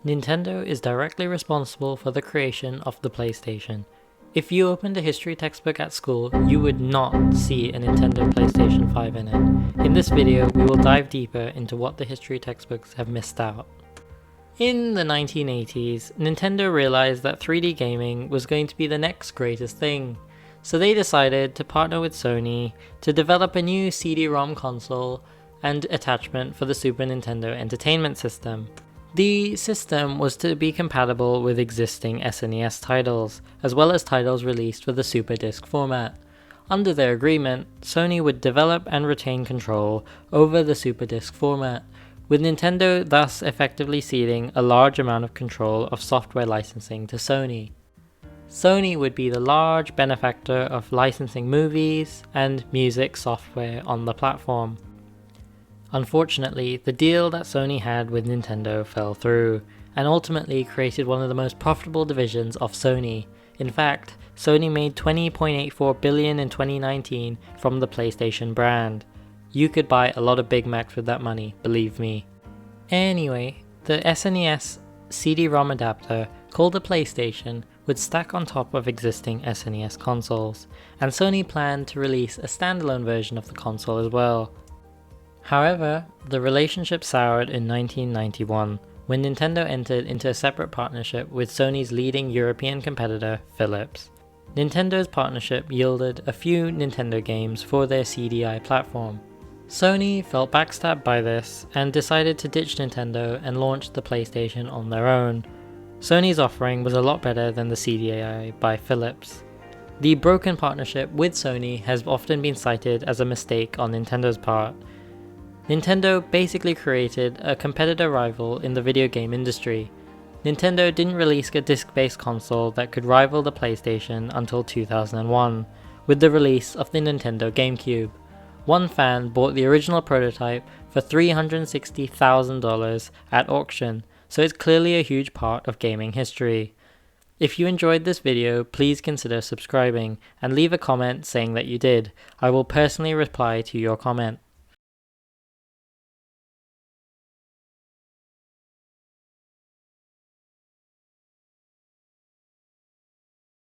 Nintendo is directly responsible for the creation of the PlayStation. If you opened a history textbook at school, you would not see a Nintendo PlayStation 5 in it. In this video, we will dive deeper into what the history textbooks have missed out. In the 1980s, Nintendo realized that 3D gaming was going to be the next greatest thing, so they decided to partner with Sony to develop a new CD-ROM console and attachment for the Super Nintendo Entertainment System. The system was to be compatible with existing SNES titles, as well as titles released for the Super Disc format. Under their agreement, Sony would develop and retain control over the Super Disc format, with Nintendo thus effectively ceding a large amount of control of software licensing to Sony. Sony would be the large benefactor of licensing movies and music software on the platform. Unfortunately, the deal that Sony had with Nintendo fell through, and ultimately created one of the most profitable divisions of Sony. In fact, Sony made $20.84 billion in 2019 from the PlayStation brand. You could buy a lot of Big Macs with that money, believe me. Anyway, the SNES CD-ROM adapter, called the PlayStation, would stack on top of existing SNES consoles, and Sony planned to release a standalone version of the console as well. However, the relationship soured in 1991 when Nintendo entered into a separate partnership with Sony's leading European competitor, Philips. Nintendo's partnership yielded a few Nintendo games for their CDI platform. Sony felt backstabbed by this and decided to ditch Nintendo and launch the PlayStation on their own. Sony's offering was a lot better than the CDI by Philips. The broken partnership with Sony has often been cited as a mistake on Nintendo's part. Nintendo basically created a competitor rival in the video game industry. Nintendo didn't release a disc-based console that could rival the PlayStation until 2001, with the release of the Nintendo GameCube. One fan bought the original prototype for $360,000 at auction, so it's clearly a huge part of gaming history. If you enjoyed this video, please consider subscribing and leave a comment saying that you did. I will personally reply to your comment.